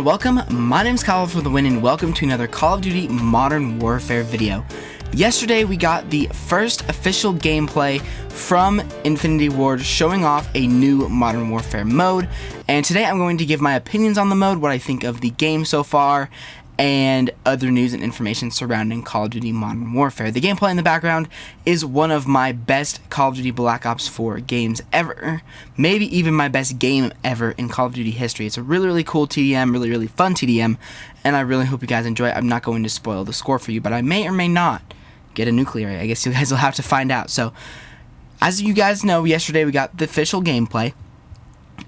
everyone, welcome. My name's Kyle for the win, and welcome to another Call of Duty Modern Warfare video. Yesterday we got the first official gameplay from Infinity Ward showing off a new Modern Warfare mode, and today I'm going to give my opinions on the mode, what I think of the game so far, and other news and information surrounding Call of Duty Modern Warfare. The gameplay in the background is one of my best Call of Duty Black Ops 4 games ever, maybe even my best game ever in Call of Duty history. It's a really cool TDM, really fun TDM, and I really hope you guys enjoy it. I'm not going to spoil the score for you, but I may or may not get a nuclear. I guess you guys will have to find out. So, as you guys know, yesterday we got the official gameplay,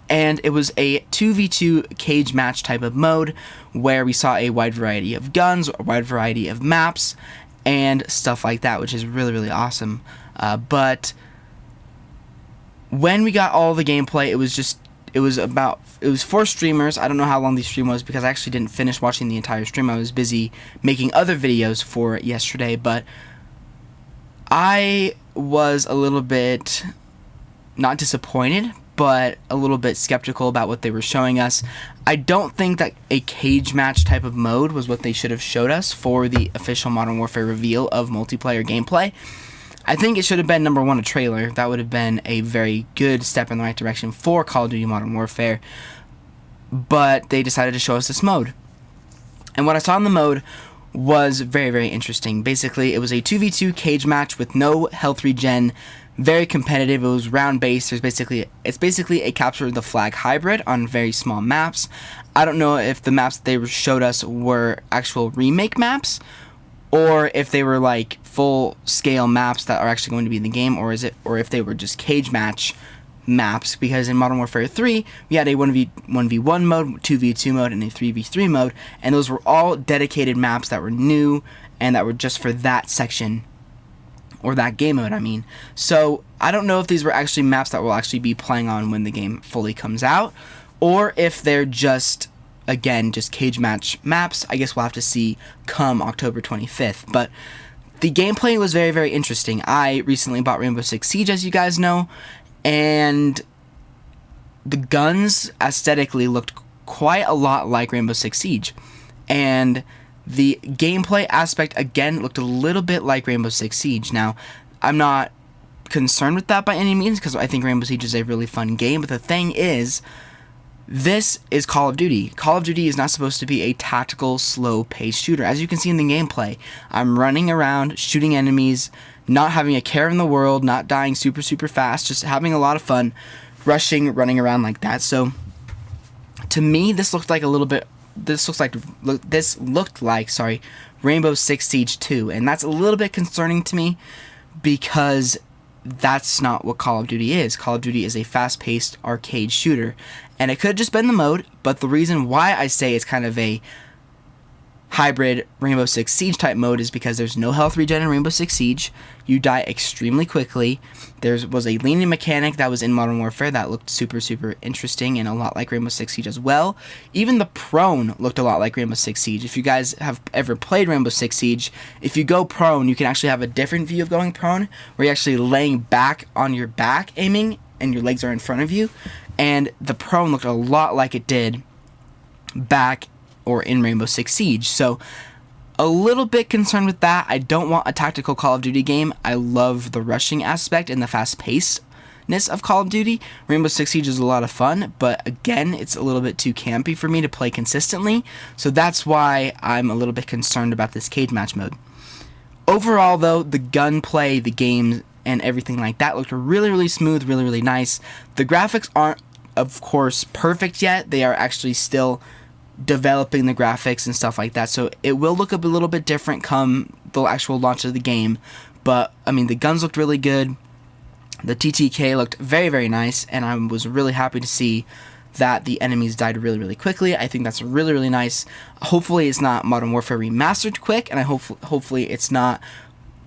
and it was a 2v2 cage match type of mode where we saw a wide variety of guns, a wide variety of maps, and stuff like that, which is really awesome. But when we got all the gameplay, it was for streamers. I don't know how long the stream was because I actually didn't finish watching the entire stream. I was busy making other videos for it yesterday, but I was a little bit not disappointed, but a little bit skeptical about what they were showing us. I don't think that a cage match type of mode was what they should have showed us for the official Modern Warfare reveal of multiplayer gameplay. I think it should have been, number one, a trailer. That would have been a very good step in the right direction for Call of Duty Modern Warfare, but they decided to show us this mode. And what I saw in the mode was very interesting. Basically, it was a 2v2 cage match with no health regen, very competitive. It was round based. It's basically a capture the flag hybrid on very small maps. I don't know if the maps that they showed us were actual remake maps, or if they were like full scale maps that are actually going to be in the game, or if they were just cage match maps, because in Modern Warfare 3 we had a 1v1 mode, 2v2 mode, and a 3v3 mode, and those were all dedicated maps that were new and that were just for that section, or that game mode, I mean. So I don't know if these were actually maps that we'll actually be playing on when the game fully comes out, or if they're just, again, just cage match maps. I guess we'll have to see come October 25th, but the gameplay was very interesting. I recently bought Rainbow Six Siege, as you guys know, and the guns aesthetically looked quite a lot like Rainbow Six Siege, and the gameplay aspect again looked a little bit like Rainbow Six Siege. Now, I'm not concerned with that by any means, because I think Rainbow Siege is a really fun game, but the thing is, this is Call of Duty. Call of Duty is not supposed to be a tactical, slow-paced shooter. As you can see in the gameplay, I'm running around, shooting enemies, not having a care in the world, not dying super fast, just having a lot of fun, rushing, running around like that. So, to me, this looked like Rainbow Six Siege 2, and that's a little bit concerning to me, because that's not what Call of Duty is. Call of Duty is a fast-paced arcade shooter, and it could have just been the mode, but the reason why I say it's kind of a hybrid Rainbow Six Siege type mode is because there's no health regen in Rainbow Six Siege. You die extremely quickly. There was a leaning mechanic that was in Modern Warfare that looked super interesting and a lot like Rainbow Six Siege as well. Even the prone looked a lot like Rainbow Six Siege. If you guys have ever played Rainbow Six Siege, if you go prone, you can actually have a different view of going prone, where you're actually laying back on your back aiming and your legs are in front of you, and the prone looked a lot like it did back or in Rainbow Six Siege. So a little bit concerned with that. I don't want a tactical Call of Duty game. I love the rushing aspect and the fast-pacedness of Call of Duty. Rainbow Six Siege is a lot of fun, but again, it's a little bit too campy for me to play consistently, so that's why I'm a little bit concerned about this cage match mode. Overall, though, the gunplay, the games, and everything like that looked really smooth, really nice. The graphics aren't, of course, perfect yet. They are actually still developing the graphics and stuff like that, so it will look a little bit different come the actual launch of the game, but I mean, the guns looked really good, the TTK looked very nice, and I was really happy to see that the enemies died really quickly. I think that's really nice. Hopefully it's not Modern Warfare Remastered quick, and hopefully it's not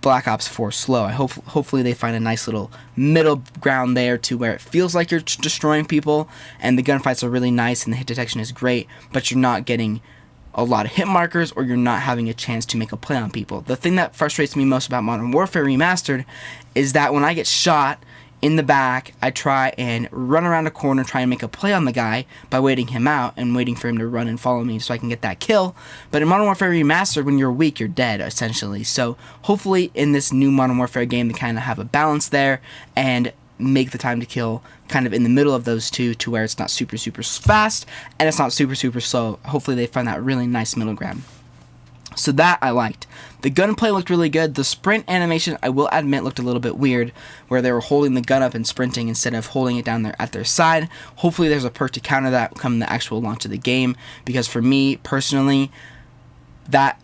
Black Ops 4 slow. Hopefully they find a nice little middle ground there to where it feels like you're destroying people, and the gunfights are really nice and the hit detection is great, but you're not getting a lot of hit markers, or you're not having a chance to make a play on people. The thing that frustrates me most about Modern Warfare Remastered is that when I get shot in the back, I try and run around a corner, try and make a play on the guy by waiting him out and waiting for him to run and follow me so I can get that kill. But in Modern Warfare Remastered, when you're weak, you're dead, essentially. So hopefully in this new Modern Warfare game, they kind of have a balance there and make the time to kill kind of in the middle of those two, to where it's not super, super fast and it's not super, super slow. Hopefully they find that really nice middle ground. So that I liked. The gunplay looked really good. The sprint animation, I will admit, looked a little bit weird, where they were holding the gun up and sprinting instead of holding it down there at their side. Hopefully there's a perk to counter that come the actual launch of the game, because for me, personally, that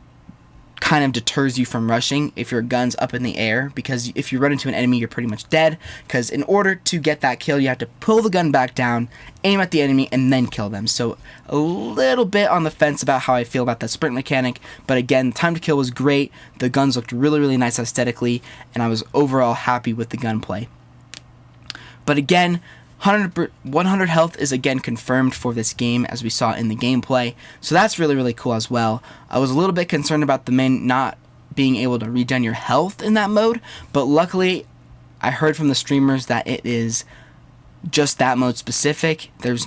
kind of deters you from rushing if your gun's up in the air, because if you run into an enemy, you're pretty much dead, because in order to get that kill, you have to pull the gun back down, aim at the enemy, and then kill them. So a little bit on the fence about how I feel about that sprint mechanic, but again, time to kill was great, the guns looked really, really nice aesthetically, and I was overall happy with the gunplay. But again, 100 health is again confirmed for this game, as we saw in the gameplay, so that's really, really cool as well. I was a little bit concerned about the main not being able to regen your health in that mode, but luckily I heard from the streamers that it is just that mode specific. There's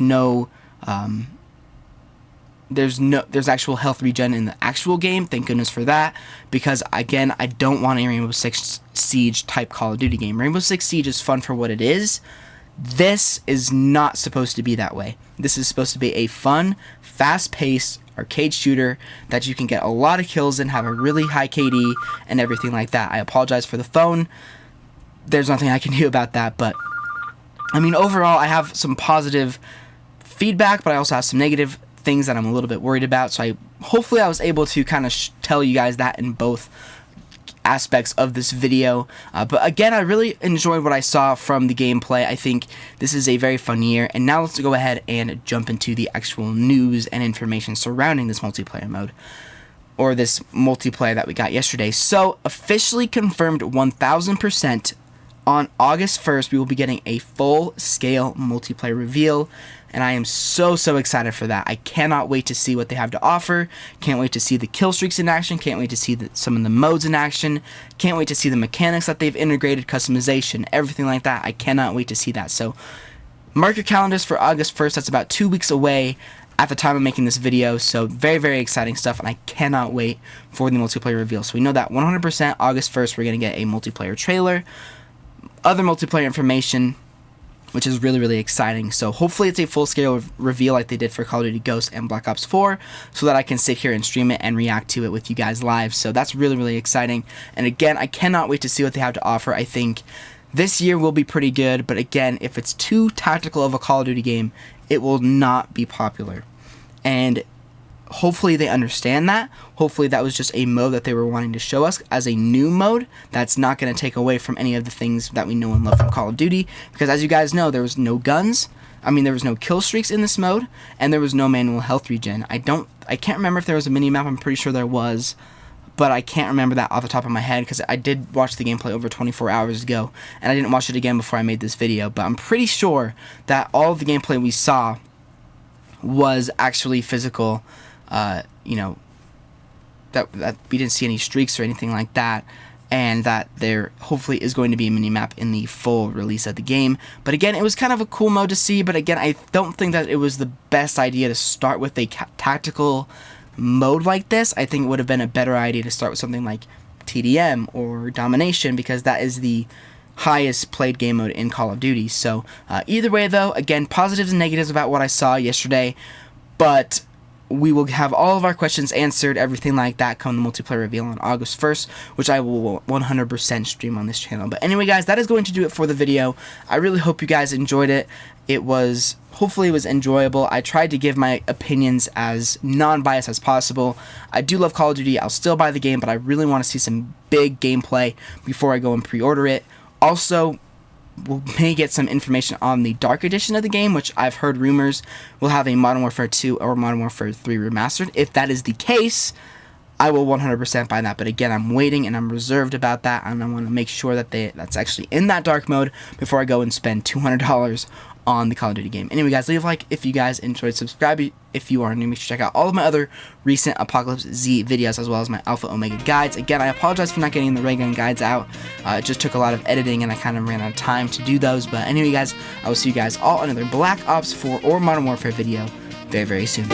actual health regen in the actual game, thank goodness for that, because again, I don't want a Rainbow Six Siege type Call of Duty game. Rainbow Six Siege is fun for what it is. This is not supposed to be that way. This is supposed to be a fun, fast-paced arcade shooter that you can get a lot of kills and have a really high KD and everything like that. I apologize for the phone. There's nothing I can do about that, but I mean, overall, I have some positive feedback, but I also have some negative things that I'm a little bit worried about, so hopefully I was able to kind of tell you guys that in both aspects of this video, but again, I really enjoyed what I saw from the gameplay. I think this is a very fun year, and now let's go ahead and jump into the actual news and information surrounding this multiplayer mode, or this multiplayer that we got yesterday. So, officially confirmed 1000%, on August 1st, we will be getting a full-scale multiplayer reveal, and I am so, so excited for that. I cannot wait to see what they have to offer. Can't wait to see the kill streaks in action. Can't wait to see some of the modes in action. Can't wait to see the mechanics that they've integrated, customization, everything like that. I cannot wait to see that. So, mark your calendars for August 1st. That's about 2 weeks away at the time of making this video, so very, very exciting stuff, and I cannot wait for the multiplayer reveal. So we know that 100% August 1st, we're going to get a multiplayer trailer, other multiplayer information, which is really, really exciting. So hopefully it's a full-scale reveal like they did for Call of Duty Ghosts and Black Ops 4, so that I can sit here and stream it and react to it with you guys live. So that's really, really exciting. And again, I cannot wait to see what they have to offer. I think this year will be pretty good, but again, if it's too tactical of a Call of Duty game, it will not be popular. And hopefully they understand that. Hopefully that was just a mode that they were wanting to show us as a new mode that's not going to take away from any of the things that we know and love from Call of Duty, because as you guys know, there was no guns, there was no kill streaks in this mode, and there was no manual health regen. I can't remember if there was a mini-map. I'm pretty sure there was, but I can't remember that off the top of my head, because I did watch the gameplay over 24 hours ago, and I didn't watch it again before I made this video, but I'm pretty sure that all of the gameplay we saw was actually physical. That we didn't see any streaks or anything like that, and that there hopefully is going to be a mini-map in the full release of the game. But again, it was kind of a cool mode to see, but again, I don't think that it was the best idea to start with a tactical mode like this. I think it would have been a better idea to start with something like TDM or Domination, because that is the highest played game mode in Call of Duty. So either way though, again, positives and negatives about what I saw yesterday, but we will have all of our questions answered, everything like that, come the multiplayer reveal on August 1st, which I will 100% stream on this channel. But anyway, guys, that is going to do it for the video. I really hope you guys enjoyed it. Hopefully it was enjoyable. I tried to give my opinions as non-biased as possible. I do love Call of Duty. I'll still buy the game, but I really want to see some big gameplay before I go and pre-order it. Also, we may get some information on the Dark Edition of the game, which I've heard rumors will have a Modern Warfare 2 or Modern Warfare 3 remastered. If that is the case, I will 100% buy that. But again, I'm waiting and I'm reserved about that, and I want to make sure that that's actually in that dark mode before I go and spend $200 on the Call of Duty game. Anyway, guys, leave a like if you guys enjoyed. Subscribe if you are new. Make sure to check out all of my other recent Apocalypse Z videos, as well as my Alpha Omega guides. Again, I apologize for not getting the ray gun guides out. It just took a lot of editing, and I kind of ran out of time to do those. But anyway, guys, I will see you guys all on another Black Ops 4 or Modern Warfare video very, very soon.